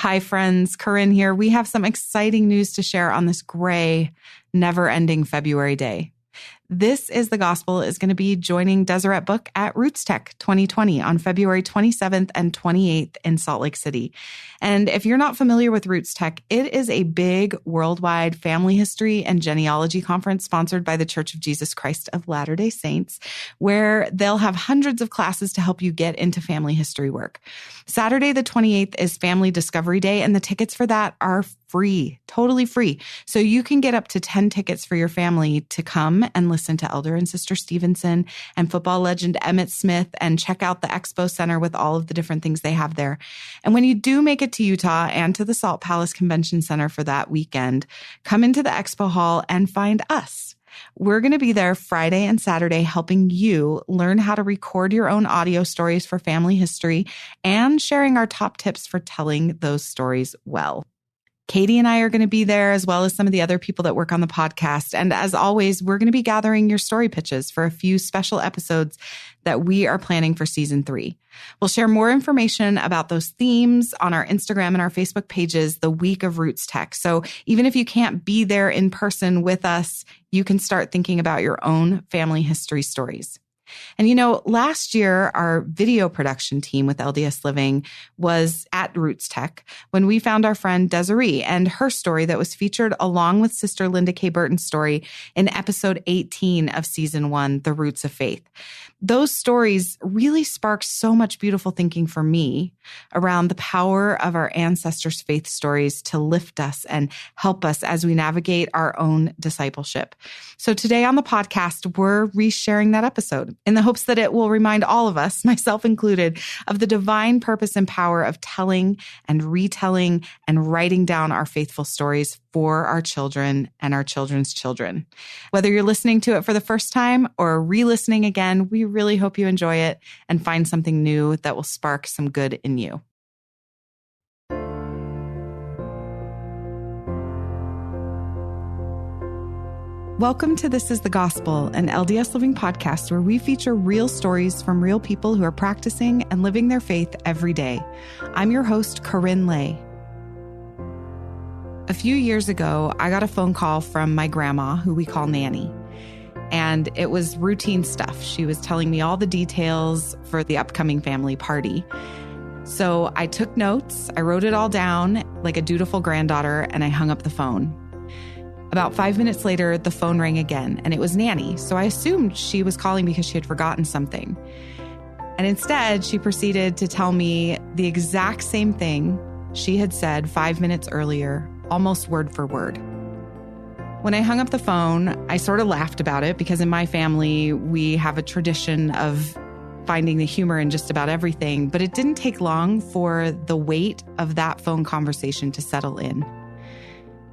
Hi, friends. KaRyn here. We have some exciting news to share on this gray, never-ending February day. This is the Gospel is going to be joining Deseret Book at RootsTech 2020 on February 27th and 28th in Salt Lake City. And if you're not familiar with RootsTech, it is a big worldwide family history and genealogy conference sponsored by the Church of Jesus Christ of Latter-day Saints, where they'll have hundreds of classes to help you get into family history work. Saturday, the 28th is Family Discovery Day, and the tickets for that are free, totally free. So you can get up to 10 tickets for your family to come and listen to Elder and Sister Stevenson and football legend Emmitt Smith and check out the Expo Center with all of the different things they have there. And when you do make it to Utah and to the Salt Palace Convention Center for that weekend, come into the Expo Hall and find us. We're going to be there Friday and Saturday helping you learn how to record your own audio stories for family history and sharing our top tips for telling those stories well. Katie and I are going to be there, as well as some of the other people that work on the podcast. And as always, we're going to be gathering your story pitches for a few special episodes that we are planning for season 3. We'll share more information about those themes on our Instagram and our Facebook pages the week of RootsTech. So even if you can't be there in person with us, you can start thinking about your own family history stories. And you know, last year, our video production team with LDS Living was at RootsTech when we found our friend Deserey and her story that was featured along with Sister Linda K. Burton's story in episode 18 of season 1, The Roots of Faith. Those stories really sparked so much beautiful thinking for me around the power of our ancestors' faith stories to lift us and help us as we navigate our own discipleship. So today on the podcast, we're resharing that episode in the hopes that it will remind all of us, myself included, of the divine purpose and power of telling and retelling and writing down our faithful stories for our children and our children's children. Whether you're listening to it for the first time or re-listening again, we really hope you enjoy it and find something new that will spark some good in you. Welcome to This is the Gospel, an LDS Living podcast where we feature real stories from real people who are practicing and living their faith every day. I'm your host, KaRyn Lay. A few years ago, I got a phone call from my grandma, who we call Nanny, and it was routine stuff. She was telling me all the details for the upcoming family party. So I took notes, I wrote it all down like a dutiful granddaughter, and I hung up the phone. About 5 minutes later, the phone rang again, and it was Nanny, so I assumed she was calling because she had forgotten something. And instead, she proceeded to tell me the exact same thing she had said 5 minutes earlier, almost word for word. When I hung up the phone, I sort of laughed about it because in my family, we have a tradition of finding the humor in just about everything, but it didn't take long for the weight of that phone conversation to settle in.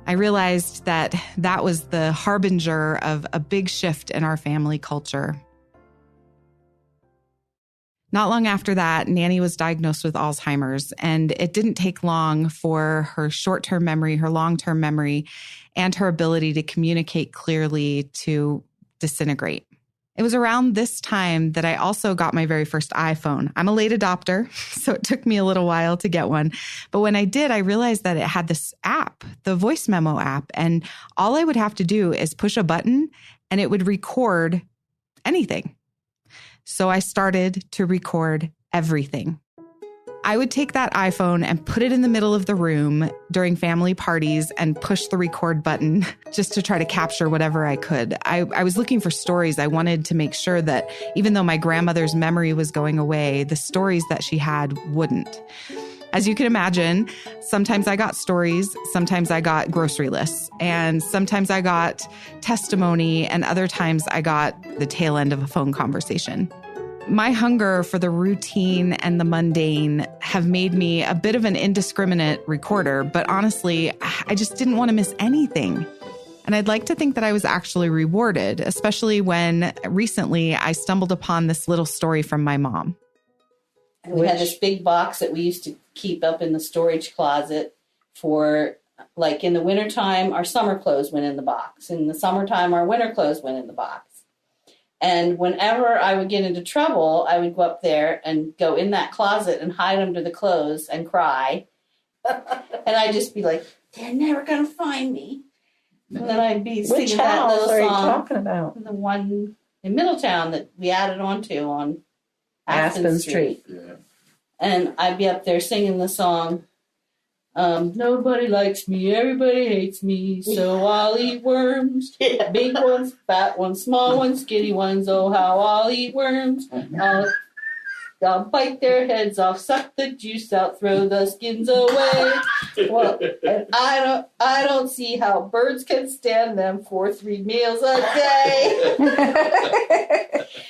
I realized that that was the harbinger of a big shift in our family culture. Not long after that, Nanny was diagnosed with Alzheimer's, and it didn't take long for her short-term memory, her long-term memory, and her ability to communicate clearly to disintegrate. It was around this time that I also got my very first iPhone. I'm a late adopter, so it took me a little while to get one. But when I did, I realized that it had this app, the voice memo app, and all I would have to do is push a button and it would record anything. So I started to record everything. I would take that iPhone and put it in the middle of the room during family parties and push the record button just to try to capture whatever I could. I was looking for stories. I wanted to make sure that even though my grandmother's memory was going away, the stories that she had wouldn't. As you can imagine, sometimes I got stories, sometimes I got grocery lists, and sometimes I got testimony, and other times I got the tail end of a phone conversation. My hunger for the routine and the mundane have made me a bit of an indiscriminate recorder, but honestly, I just didn't want to miss anything. And I'd like to think that I was actually rewarded, especially when recently I stumbled upon this little story from my mom. And we had this big box that we used to keep up in the storage closet for, like in the wintertime, our summer clothes went in the box. In the summertime, our winter clothes went in the box. And whenever I would get into trouble, I would go up there and go in that closet and hide under the clothes and cry. And I'd just be like, they're never going to find me. And then I'd be singing Which that house little are you song. talking about? The one in Middletown that we added onto on Aspen Street. Yeah. And I'd be up there singing the song, nobody likes me, everybody hates me, so I'll eat worms. Yeah. Big ones, fat ones, small ones, skinny ones, oh how I'll eat worms. I'll bite their heads off, suck the juice out, throw the skins away. Well, and I don't see how birds can stand them for 3 meals a day.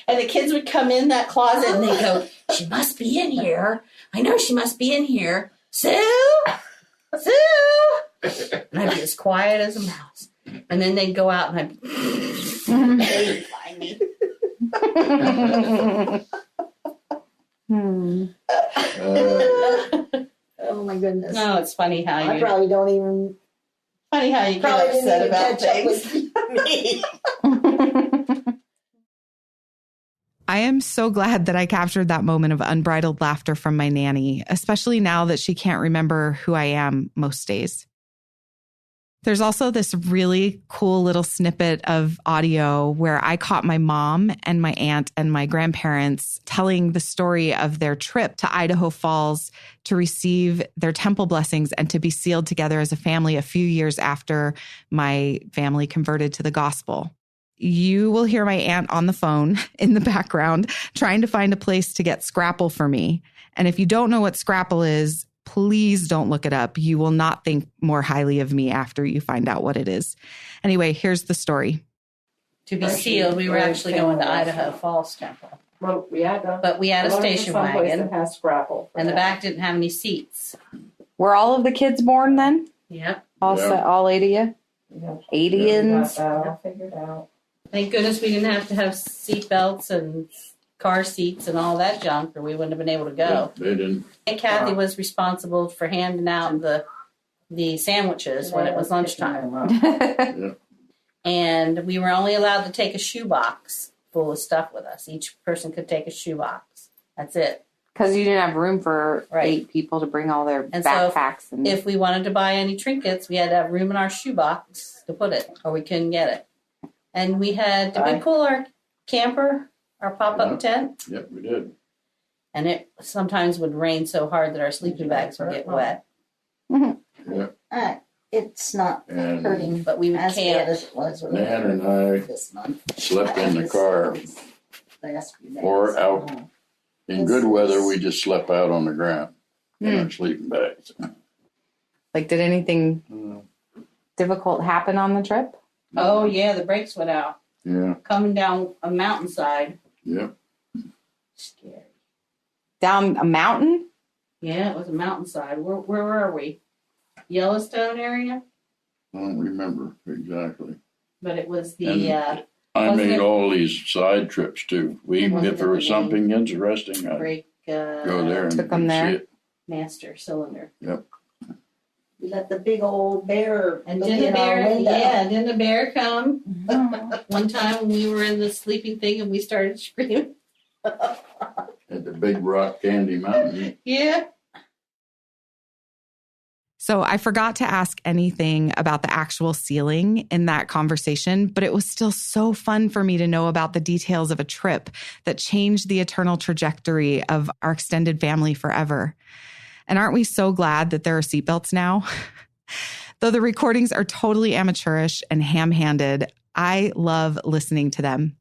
And the kids would come in that closet and they go, she must be in here. I know she must be in here. Sue? Sue? And I'd be as quiet as a mouse. And then they'd go out and I'd be, they'd find me. Oh my goodness. No, it's funny how I you probably don't even. funny how you get upset about things. Me. I am so glad that I captured that moment of unbridled laughter from my nanny, especially now that she can't remember who I am most days. There's also this really cool little snippet of audio where I caught my mom and my aunt and my grandparents telling the story of their trip to Idaho Falls to receive their temple blessings and to be sealed together as a family a few years after my family converted to the gospel. You will hear my aunt on the phone in the background trying to find a place to get Scrapple for me. And if you don't know what Scrapple is, please don't look it up. You will not think more highly of me after you find out what it is. Anyway, here's the story. To be sealed, we were actually going to Idaho Falls Temple. Well, we had a, But we had a station wagon, that has Scrapple. and the back didn't have any seats. Were all of the kids born then? Yep. All 8 of you? Yeah. 80ans? All figured out. Thank goodness we didn't have to have seat belts and car seats and all that junk, or we wouldn't have been able to go. They didn't. And Kathy was responsible for handing out the sandwiches when it was lunchtime. Yeah. And we were only allowed to take a shoebox full of stuff with us. Each person could take a shoebox. That's it. Because you didn't have room for Right. 8 people to bring all their And so backpacks. And If we wanted to buy any trinkets, we had to have room in our shoebox to put it, or we couldn't get it. And we did we pull our camper, our pop-up tent? Yep, we did. And it sometimes would rain so hard that our sleeping bags would get wet. Yep. It's not And hurting, But we would as bad camp. as it was with Nan and I this month. slept in the car. Last few days. Or out. In good weather, we just slept out on the ground in our sleeping bags. like, did anything difficult happen on the trip? Oh, yeah, the brakes went out. Yeah, Coming down a mountainside. yep. Scary. Down a mountain? Yeah, it was a mountainside. Where were we? Yellowstone area? I don't remember exactly. But it was And the I wasn't made it- all these side trips too. We, Wasn't if there was it the something interesting, I'd brake go there and Took 'em see there. it. master cylinder. Yep. We let the big old bear And look didn't in the our bear? window. Yeah, didn't the bear come? One time when we were in the sleeping thing and we started screaming. At the Big Rock Candy Mountain. Yeah. So I forgot to ask anything about the actual sealing in that conversation, but it was still so fun for me to know about the details of a trip that changed the eternal trajectory of our extended family forever. And aren't we so glad that there are seatbelts now? Though the recordings are totally amateurish and ham-handed, I love listening to them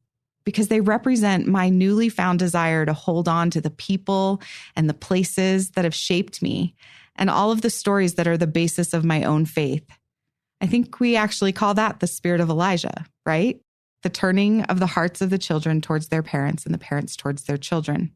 because they represent my newly found desire to hold on to the people and the places that have shaped me and all of the stories that are the basis of my own faith. I think we actually call that the spirit of Elijah, right? The turning of the hearts of the children towards their parents and the parents towards their children.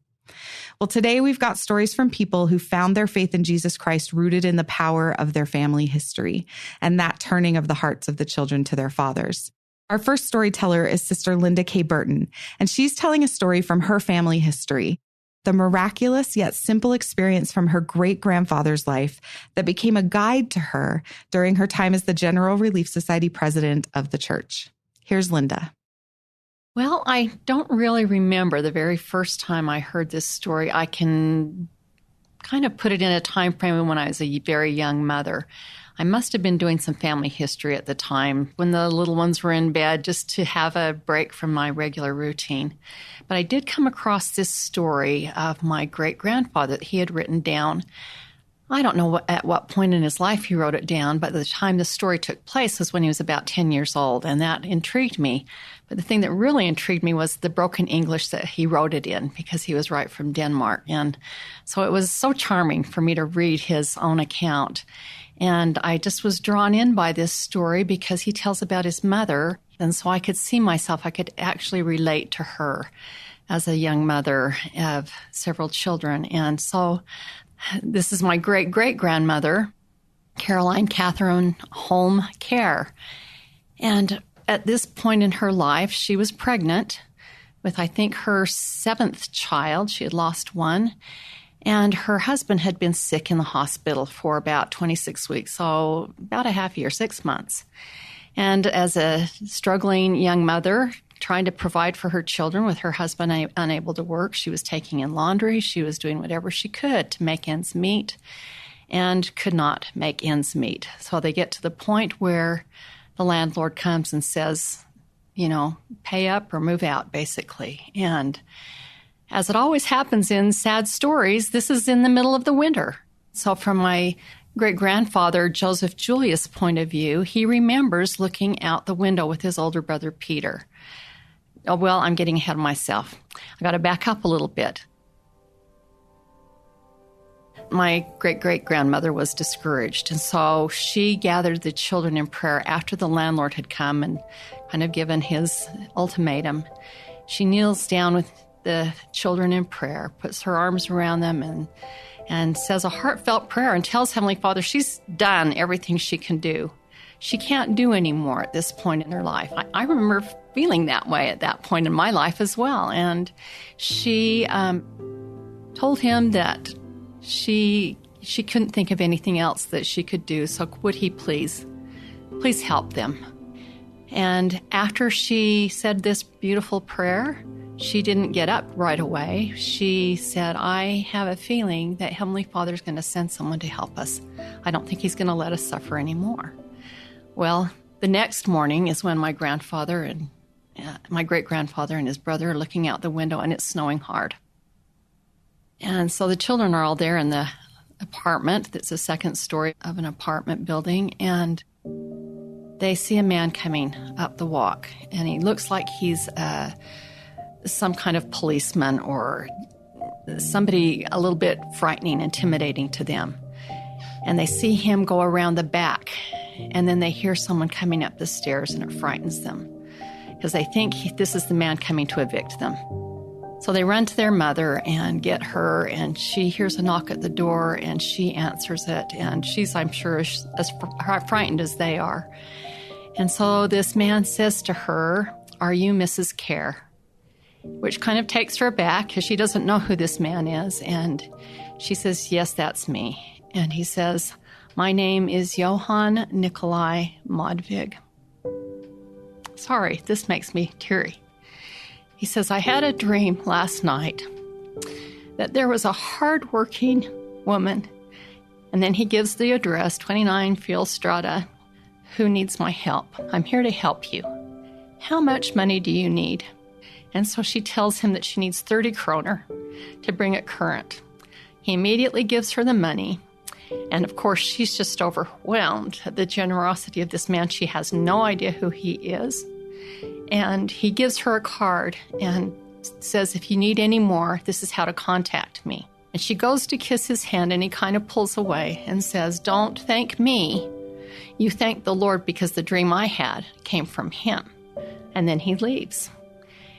Well, today we've got stories from people who found their faith in Jesus Christ rooted in the power of their family history and that turning of the hearts of the children to their fathers. Our first storyteller is Sister Linda K. Burton, and she's telling a story from her family history, the miraculous yet simple experience from her great-grandfather's life that became a guide to her during her time as the General Relief Society president of the church. Here's Linda. Well, I don't really remember the very first time I heard this story. I can kind of put it in a time frame when I was a very young mother. I must have been doing some family history at the time when the little ones were in bed, just to have a break from my regular routine. But I did come across this story of my great-grandfather that he had written down. I don't know at what point in his life he wrote it down, but the time the story took place was when he was about 10 years old, and that intrigued me. But the thing that really intrigued me was the broken English that he wrote it in, because he was right from Denmark. And so it was so charming for me to read his own account. And I just was drawn in by this story because he tells about his mother. And so I could see myself, I could actually relate to her as a young mother of several children. And so this is my great-great-grandmother, Caroline Catherine Holm Kerr. And at this point in her life, she was pregnant with, I think, her 7th child. She had lost one. And her husband had been sick in the hospital for about 26 weeks, so about a half year, 6 months. And as a struggling young mother, trying to provide for her children with her husband unable to work, she was taking in laundry. She was doing whatever she could to make ends meet and could not make ends meet. So they get to the point where the landlord comes and says, you know, pay up or move out, basically. And as it always happens in sad stories, this is in the middle of the winter. So from my great-grandfather Joseph Julius' point of view, he remembers looking out the window with his older brother Peter. Oh, well, I'm getting ahead of myself. I got to back up a little bit. My great-great-grandmother was discouraged, and so she gathered the children in prayer after the landlord had come and kind of given his ultimatum. She kneels down with the children in prayer, puts her arms around them and says a heartfelt prayer and tells Heavenly Father she's done everything she can do. She can't do any more at this point in her life. I remember feeling that way at that point in my life as well. And she told him that she couldn't think of anything else that she could do, so would he please help them. And after she said this beautiful prayer, she didn't get up right away. She said, I have a feeling that Heavenly Father's going to send someone to help us. I don't think he's going to let us suffer anymore. Well, the next morning is when my grandfather and my great-grandfather and his brother are looking out the window, and it's snowing hard. And so the children are all there in the apartment. That's the second story of an apartment building, and they see a man coming up the walk, and he looks like he's some kind of policeman or somebody a little bit frightening, intimidating to them. And they see him go around the back, and then they hear someone coming up the stairs, and it frightens them because they think this is the man coming to evict them. So they run to their mother and get her, and she hears a knock at the door, and she answers it, and she's, I'm sure, as frightened as they are. And so this man says to her, "Are you Mrs. Kerr?" Which kind of takes her aback because she doesn't know who this man is. And she says, "Yes, that's me." And he says, "My name is Johann Nikolai Modvig." Sorry, this makes me teary. He says, "I had a dream last night that there was a hard-working woman," and then he gives the address, 29 Fjellstrada, "who needs my help. I'm here to help you. How much money do you need?" And so she tells him that she needs 30 kroner to bring it current. He immediately gives her the money. And of course, she's just overwhelmed at the generosity of this man. She has no idea who he is. And he gives her a card and says, "If you need any more, this is how to contact me." And she goes to kiss his hand, and he kind of pulls away and says, "Don't thank me. You thank the Lord, because the dream I had came from him." And then he leaves.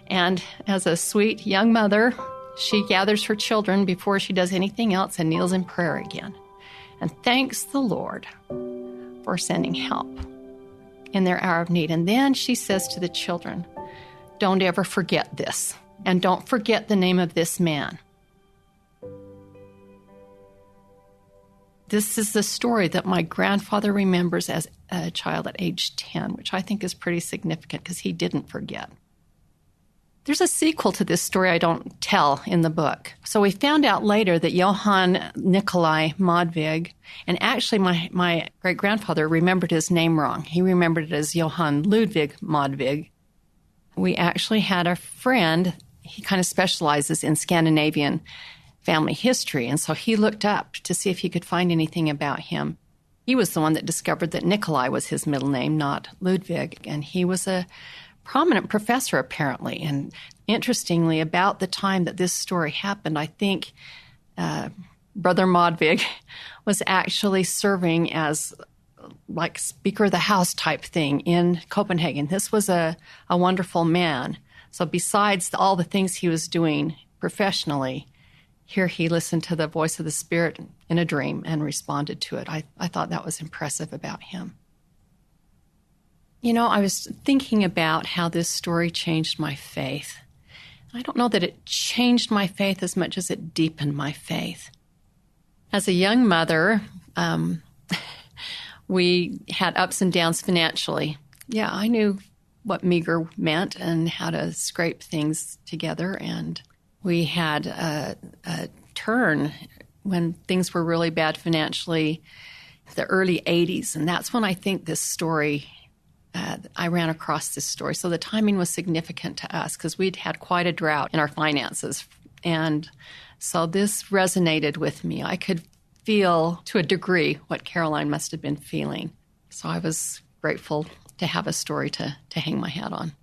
And as a sweet young mother, she gathers her children before she does anything else and kneels in prayer again and thanks the Lord for sending help in their hour of need. And then she says to the children, "Don't ever forget this, and don't forget the name of this man." This is the story that my grandfather remembers as a child at age 10, which I think is pretty significant because he didn't forget. There's a sequel to this story I don't tell in the book. So we found out later that Johann Nikolai Modvig, and actually my great-grandfather remembered his name wrong. He remembered it as Johann Ludwig Modvig. We actually had a friend, he kind of specializes in Scandinavian family history, and so he looked up to see if he could find anything about him. He was the one that discovered that Nikolai was his middle name, not Ludwig, and he was a prominent professor, apparently. And interestingly, about the time that this story happened, I think Brother Modvig was actually serving as like Speaker of the House type thing in Copenhagen. This was a wonderful man. So besides all the things he was doing professionally, here he listened to the voice of the Spirit in a dream and responded to it. I thought that was impressive about him. You know, I was thinking about how this story changed my faith. I don't know that it changed my faith as much as it deepened my faith. As a young mother, we had ups and downs financially. Yeah, I knew what meager meant and how to scrape things together. And we had a turn when things were really bad financially, the early 80s. And that's when I think this story, I ran across this story. So the timing was significant to us because we'd had quite a drought in our finances. And so this resonated with me. I could feel to a degree what Caroline must have been feeling. So I was grateful to have a story to hang my hat on.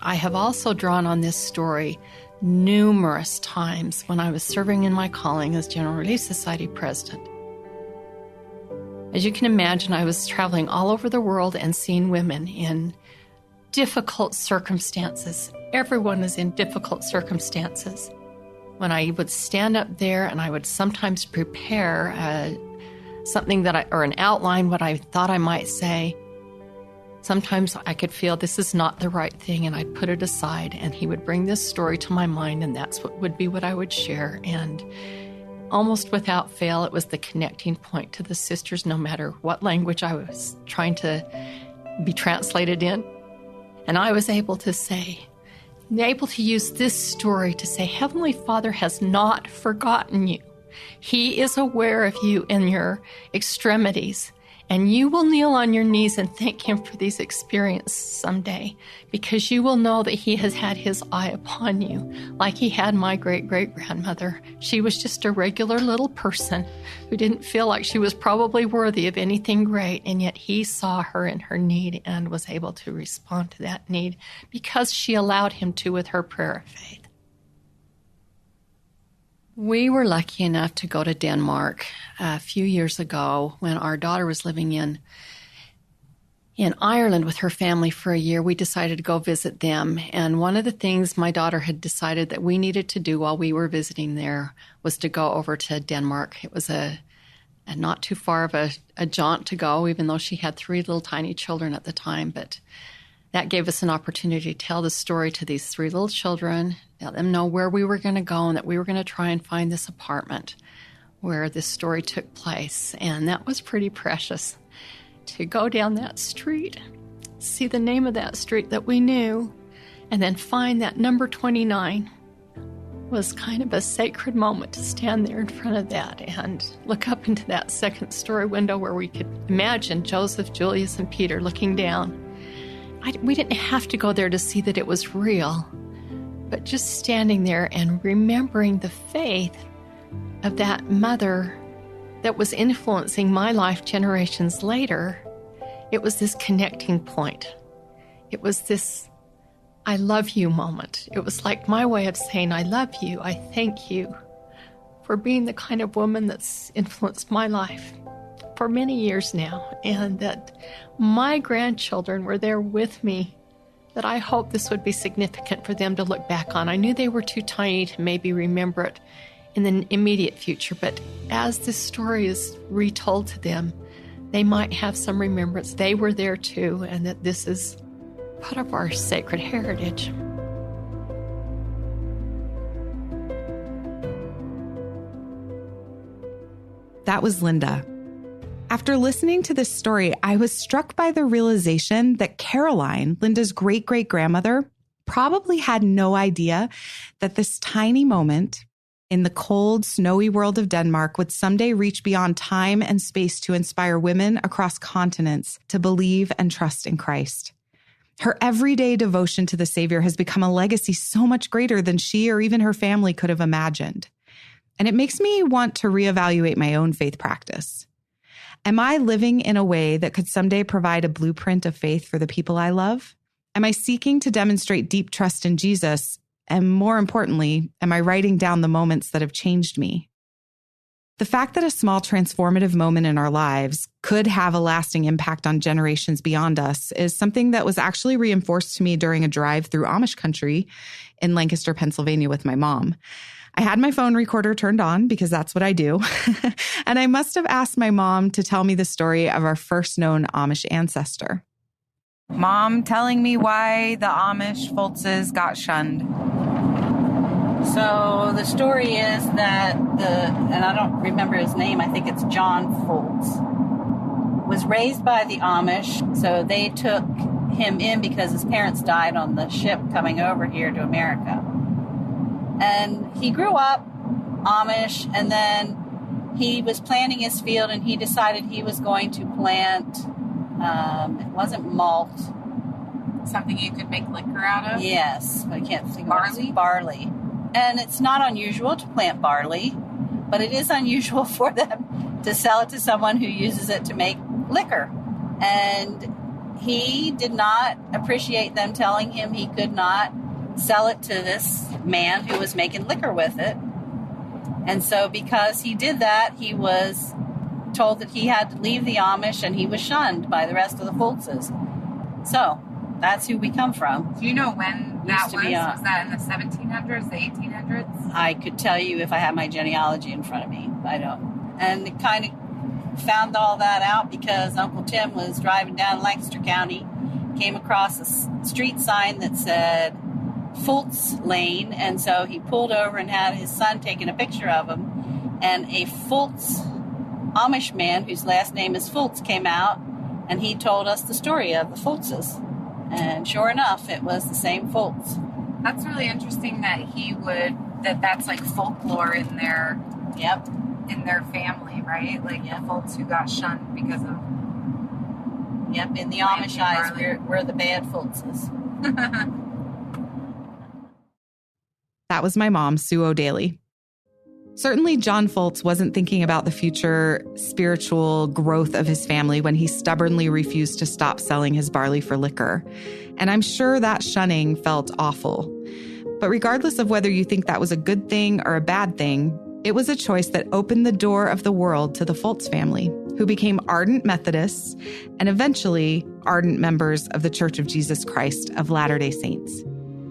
I have also drawn on this story numerous times when I was serving in my calling as General Relief Society president. As you can imagine, I was traveling all over the world and seeing women in difficult circumstances. Everyone is in difficult circumstances. When I would stand up there and I would sometimes prepare something or an outline, what I thought I might say, sometimes I could feel this is not the right thing, and I'd put it aside, and he would bring this story to my mind, and that's what would be what I would share. And almost without fail, it was the connecting point to the sisters, no matter what language I was trying to be translated in. And I was able to use this story to say, Heavenly Father has not forgotten you. He is aware of you in your extremities, and you will kneel on your knees and thank him for these experiences someday, because you will know that he has had his eye upon you, like he had my great-great-grandmother. She was just a regular little person who didn't feel like she was probably worthy of anything great, and yet he saw her in her need and was able to respond to that need because she allowed him to with her prayer of faith. We were lucky enough to go to Denmark a few years ago when our daughter was living in Ireland with her family for a year. We decided to go visit them. And one of the things my daughter had decided that we needed to do while we were visiting there was to go over to Denmark. It was a not too far of a jaunt to go, even though she had 3 little tiny children at the time. But that gave us an opportunity to tell the story to these 3 little children, let them know where we were going to go and that we were going to try and find this apartment where this story took place. And that was pretty precious to go down that street, see the name of that street that we knew, and then find that number 29 was kind of a sacred moment to stand there in front of that and look up into that 2nd-story window where we could imagine Joseph, Julius, and Peter looking down. We didn't have to go there to see that it was real, but just standing there and remembering the faith of that mother that was influencing my life generations later, it was this connecting point. It was this I love you moment. It was like my way of saying, I love you. I thank you for being the kind of woman that's influenced my life for many years now, and that my grandchildren were there with me, that I hope this would be significant for them to look back on. I knew they were too tiny to maybe remember it in the immediate future, but as this story is retold to them, they might have some remembrance. They were there too, and that this is part of our sacred heritage. That was Linda. After listening to this story, I was struck by the realization that Caroline, Linda's great-great-grandmother, probably had no idea that this tiny moment in the cold, snowy world of Denmark would someday reach beyond time and space to inspire women across continents to believe and trust in Christ. Her everyday devotion to the Savior has become a legacy so much greater than she or even her family could have imagined. And it makes me want to reevaluate my own faith practice. Am I living in a way that could someday provide a blueprint of faith for the people I love? Am I seeking to demonstrate deep trust in Jesus? And more importantly, am I writing down the moments that have changed me? The fact that a small transformative moment in our lives could have a lasting impact on generations beyond us is something that was actually reinforced to me during a drive through Amish country in Lancaster, Pennsylvania with my mom. I had my phone recorder turned on because that's what I do. And I must have asked my mom to tell me the story of our first known Amish ancestor. Mom telling me why the Amish Foltzes got shunned. So the story is that and I don't remember his name, I think it's John Foltz, was raised by the Amish. So they took him in because his parents died on the ship coming over here to America. And he grew up Amish, and then he was planting his field, and he decided he was going to plant, it wasn't malt. Something you could make liquor out of? Yes, I can't think of barley. It. Barley. And it's not unusual to plant barley, but it is unusual for them to sell it to someone who uses it to make liquor. And he did not appreciate them telling him he could not sell it to this man who was making liquor with it. And so because he did that, he was told that he had to leave the Amish, and he was shunned by the rest of the Foltzes. So that's who we come from. Do you know when that was? Was that in the 1700s, the 1800s? I could tell you if I had my genealogy in front of me. I don't. And it kind of found all that out because Uncle Tim was driving down Lancaster County, came across a street sign that said Foltz Lane, and so he pulled over and had his son taking a picture of him, and a Foltz Amish man whose last name is Foltz came out, and he told us the story of the Foltzes, and sure enough, it was the same Foltz. That's really interesting that that's like folklore in their in their family, right? Like the Foltz who got shunned because of in the Amish eyes, we're the bad Foltzes. That was my mom, Sue O'Daly. Certainly, John Foltz wasn't thinking about the future spiritual growth of his family when he stubbornly refused to stop selling his barley for liquor. And I'm sure that shunning felt awful. But regardless of whether you think that was a good thing or a bad thing, it was a choice that opened the door of the world to the Foltz family, who became ardent Methodists and eventually ardent members of the Church of Jesus Christ of Latter-day Saints.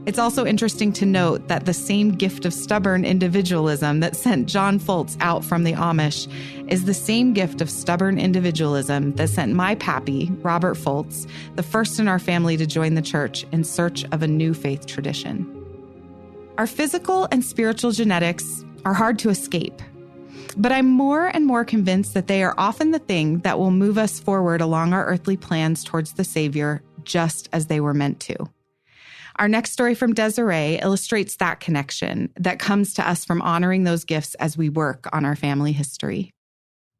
It's also interesting to note that the same gift of stubborn individualism that sent John Foltz out from the Amish is the same gift of stubborn individualism that sent my pappy, Robert Foltz, the first in our family to join the church in search of a new faith tradition. Our physical and spiritual genetics are hard to escape, but I'm more and more convinced that they are often the thing that will move us forward along our earthly plans towards the Savior, just as they were meant to. Our next story from Deserey illustrates that connection that comes to us from honoring those gifts as we work on our family history.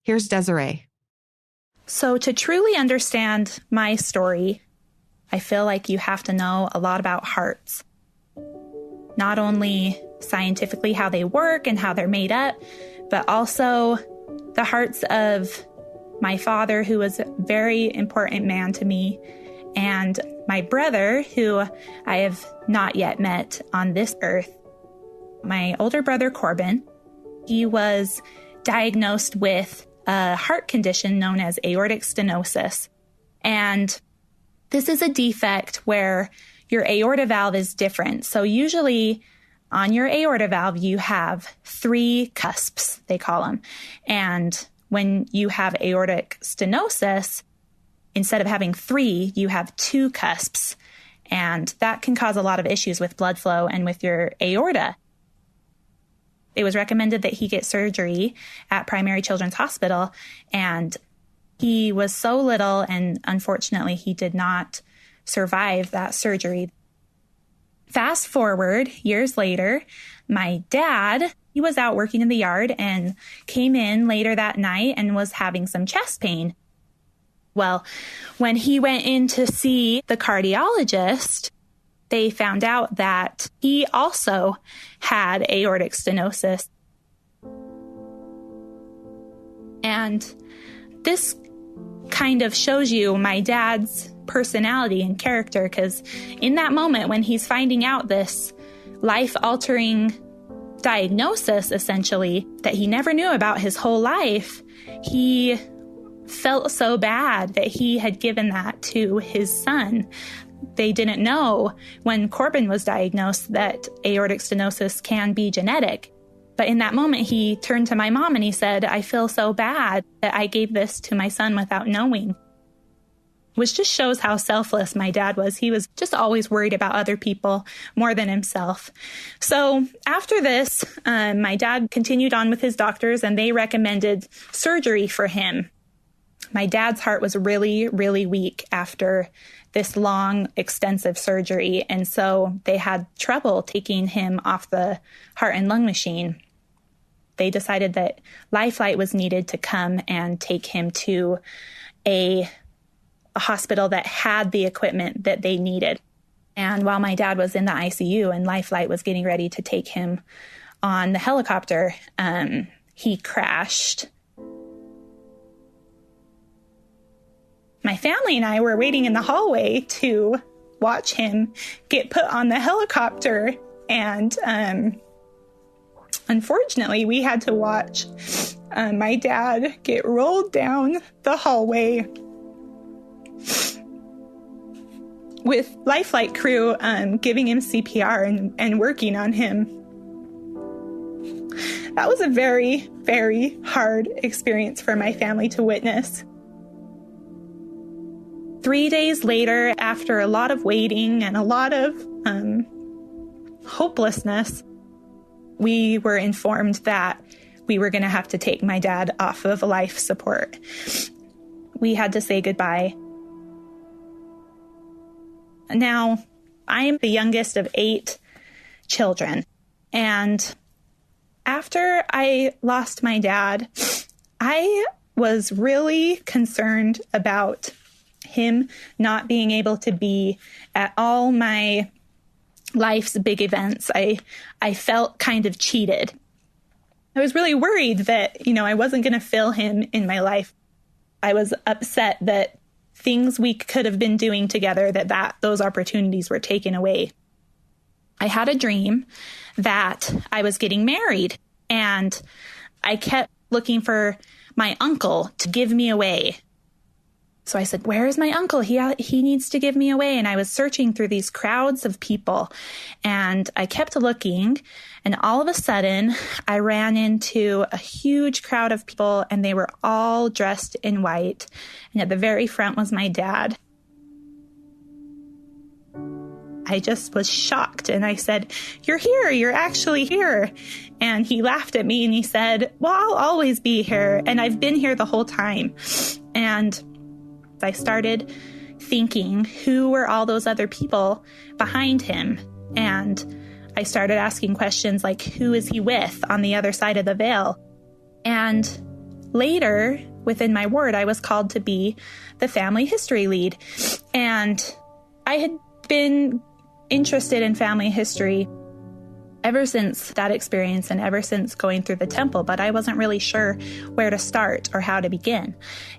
Here's Deserey. So to truly understand my story, I feel like you have to know a lot about hearts. Not only scientifically how they work and how they're made up, but also the hearts of my father, who was a very important man to me, and my brother, who I have not yet met on this earth. My older brother, Corbin, he was diagnosed with a heart condition known as aortic stenosis. And this is a defect where your aorta valve is different. So usually on your aorta valve, you have 3 cusps, they call them. And when you have aortic stenosis, instead of having 3, you have 2 cusps. And that can cause a lot of issues with blood flow and with your aorta. It was recommended that he get surgery at Primary Children's Hospital. And He was so little, and unfortunately, he did not survive that surgery. Fast forward years later, my dad, he was out working in the yard and came in later that night and was having some chest pain. Well, when he went in to see the cardiologist, they found out that he also had aortic stenosis. And this kind of shows you my dad's personality and character, because in that moment when he's finding out this life-altering diagnosis, essentially, that he never knew about his whole life, he felt so bad that he had given that to his son. They didn't know when Corbin was diagnosed that aortic stenosis can be genetic. But in that moment, he turned to my mom and he said, "I feel so bad that I gave this to my son without knowing." Which just shows how selfless my dad was. He was just always worried about other people more than himself. So after this, my dad continued on with his doctors and they recommended surgery for him. My dad's heart was really, really weak after this long, extensive surgery. And so they had trouble taking him off the heart and lung machine. They decided that Lifeline was needed to come and take him to a hospital that had the equipment that they needed. And while my dad was in the ICU and Lifeline was getting ready to take him on the helicopter, he crashed. My family and I were waiting in the hallway to watch him get put on the helicopter. And unfortunately, we had to watch my dad get rolled down the hallway with Lifeline crew giving him CPR and working on him. That was a very, very hard experience for my family to witness. 3 days later, after a lot of waiting and a lot of hopelessness, we were informed that we were going to have to take my dad off of life support. We had to say goodbye. Now, I'm the youngest of 8 children. And after I lost my dad, I was really concerned about him not being able to be at all my life's big events. I felt kind of cheated. I was really worried that, I wasn't going to feel him in my life. I was upset that things we could have been doing together, that those opportunities were taken away. I had a dream that I was getting married, and I kept looking for my uncle to give me away. So I said, "Where is my uncle? He needs to give me away." And I was searching through these crowds of people, and I kept looking, and all of a sudden I ran into a huge crowd of people, and they were all dressed in white. And at the very front was my dad. I just was shocked, and I said, "You're here, you're actually here." And he laughed at me and he said, "Well, I'll always be here, and I've been here the whole time." And I started thinking, who were all those other people behind him? And I started asking questions like, who is he with on the other side of the veil? And later, within my ward, I was called to be the family history lead. And I had been interested in family history ever since that experience and ever since going through the temple, but I wasn't really sure where to start or how to begin.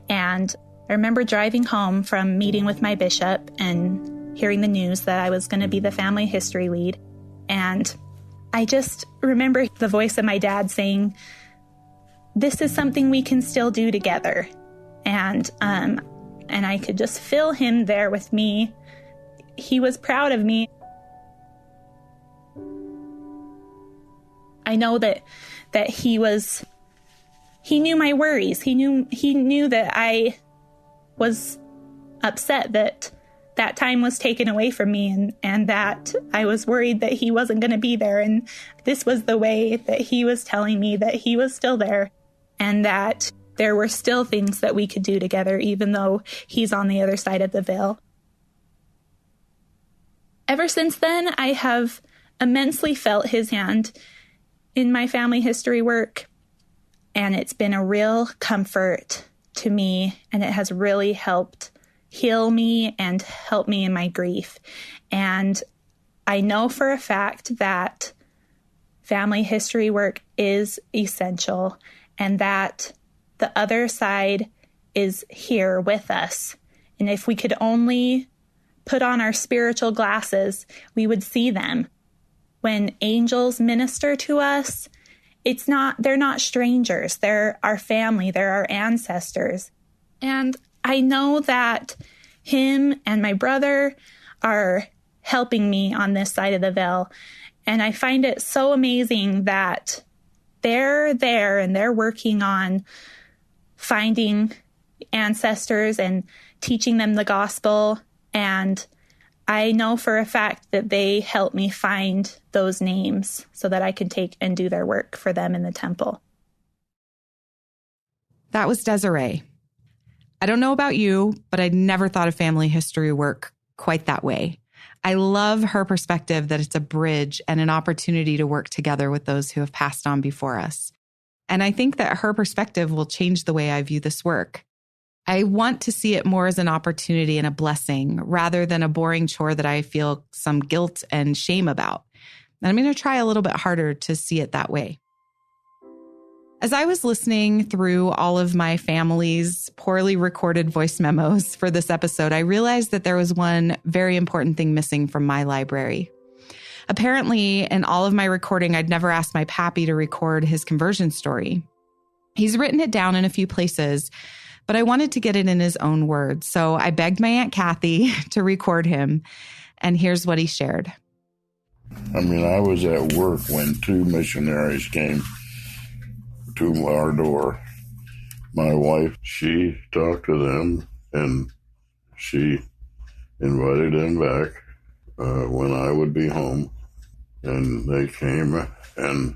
And I remember driving home from meeting with my bishop and hearing the news that I was going to be the family history lead. And I just remember the voice of my dad saying, "This is something we can still do together." And I could just feel him there with me. He was proud of me. I know that he knew my worries. He knew that I was upset that time was taken away from me, and that I was worried that he wasn't going to be there. And this was the way that he was telling me that he was still there and that there were still things that we could do together, even though he's on the other side of the veil. Ever since then, I have immensely felt his hand in my family history work, and it's been a real comfort to me, and it has really helped heal me and help me in my grief. And I know for a fact that family history work is essential, and that the other side is here with us. And if we could only put on our spiritual glasses, we would see them. When angels minister to us, they're not strangers. They're our family. They're our ancestors. And I know that him and my brother are helping me on this side of the veil. And I find it so amazing that they're there and they're working on finding ancestors and teaching them the gospel. And I know for a fact that they help me find those names so that I can take and do their work for them in the temple. That was Deserey. I don't know about you, but I'd never thought of family history work quite that way. I love her perspective that it's a bridge and an opportunity to work together with those who have passed on before us. And I think that her perspective will change the way I view this work. I want to see it more as an opportunity and a blessing rather than a boring chore that I feel some guilt and shame about. And I'm going to try a little bit harder to see it that way. As I was listening through all of my family's poorly recorded voice memos for this episode, I realized that there was one very important thing missing from my library. Apparently, in all of my recording, I'd never asked my pappy to record his conversion story. He's written it down in a few places, but I wanted to get it in his own words. So I begged my Aunt Kathy to record him, and here's what he shared. I mean, I was at work when two missionaries came to our door. My wife, she talked to them, and she invited them back when I would be home. And they came and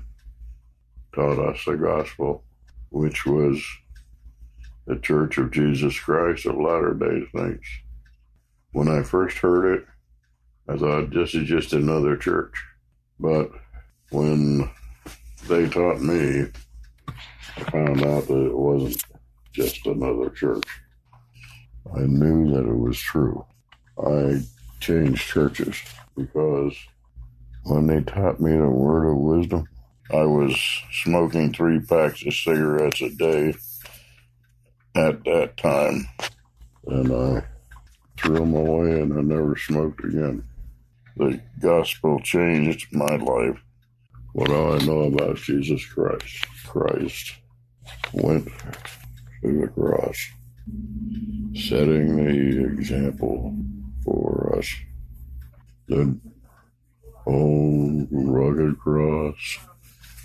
taught us the gospel, which was the Church of Jesus Christ of Latter-day Saints. When I first heard it, I thought, this is just another church. But when they taught me, I found out that it wasn't just another church. I knew that it was true. I changed churches because when they taught me the word of wisdom, I was smoking 3 packs of cigarettes a day at that time, and I threw them away and I never smoked again. The gospel changed my life. What do I know about Jesus Christ? Christ went to the cross, setting the example for us. The old rugged cross,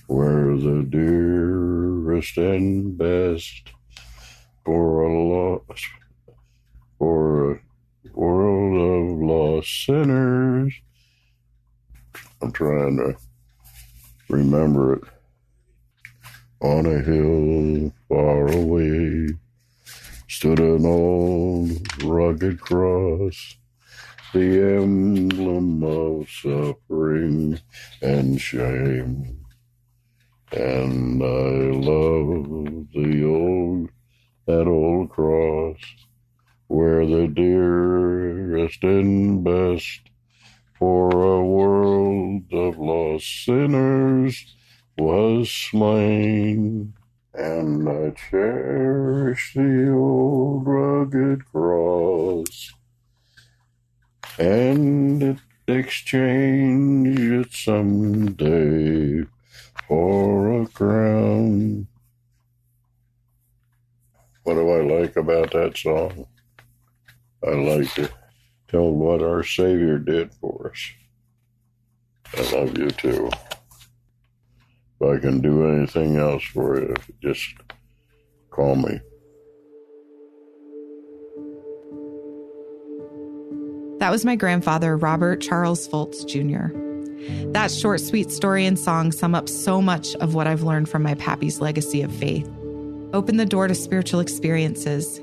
where the dearest and best for a world of lost sinners. I'm trying to remember it. On a hill far away stood an old rugged cross, the emblem of suffering and shame. And I love that old cross, where the dearest and best for a world of lost sinners was slain. And I cherish the old rugged cross, and exchange it someday for a crown. What do I like about that song? I like to tell what our Savior did for us. I love you too. If I can do anything else for you, just call me. That was my grandfather, Robert Charles Fultz Jr. That short, sweet story and song sum up so much of what I've learned from my pappy's legacy of faith. Open the door to spiritual experiences.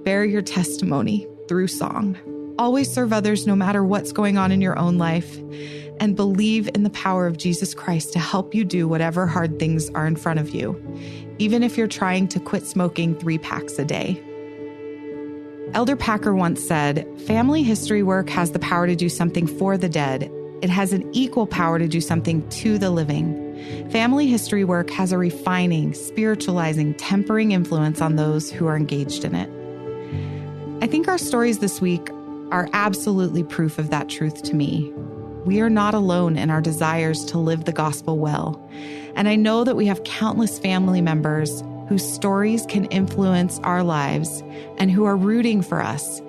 Bear your testimony through song. Always serve others no matter what's going on in your own life. And believe in the power of Jesus Christ to help you do whatever hard things are in front of you, even if you're trying to quit smoking 3 packs a day. Elder Packer once said, "Family history work has the power to do something for the dead. It has an equal power to do something to the living. Family history work has a refining, spiritualizing, tempering influence on those who are engaged in it." I think our stories this week are absolutely proof of that truth to me. We are not alone in our desires to live the gospel well. And I know that we have countless family members whose stories can influence our lives and who are rooting for us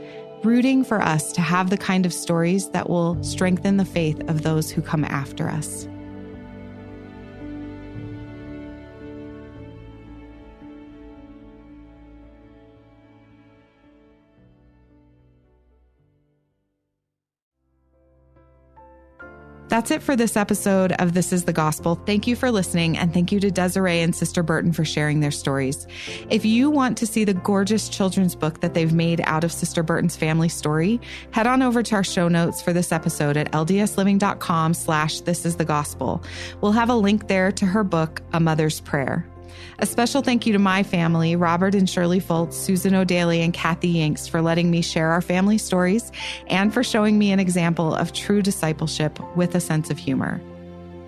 to have the kind of stories that will strengthen the faith of those who come after us. That's it for this episode of This is the Gospel. Thank you for listening, and thank you to Deserey and Sister Burton for sharing their stories. If you want to see the gorgeous children's book that they've made out of Sister Burton's family story, head on over to our show notes for this episode at ldsliving.com/thisisthegospel. We'll have a link there to her book, A Mother's Prayer. A special thank you to my family, Robert and Shirley Foltz, Susan O'Daly, and Kathy Yanks, for letting me share our family stories and for showing me an example of true discipleship with a sense of humor.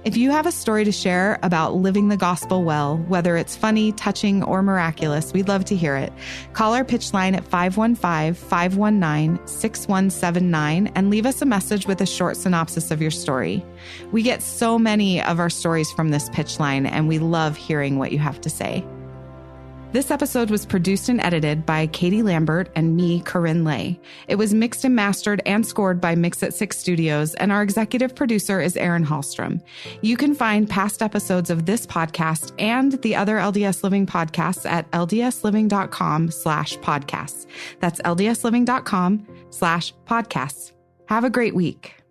If you have a story to share about living the gospel well, whether it's funny, touching, or miraculous, we'd love to hear it. Call our pitch line at 515-519-6179 and leave us a message with a short synopsis of your story. We get so many of our stories from this pitch line, and we love hearing what you have to say. This episode was produced and edited by Katie Lambert and me, KaRyn Lay. It was mixed and mastered and scored by Mix at 6 Studios, and our executive producer is Aaron Hallstrom. You can find past episodes of this podcast and the other LDS Living podcasts at ldsliving.com/podcasts. That's ldsliving.com/podcasts. Have a great week.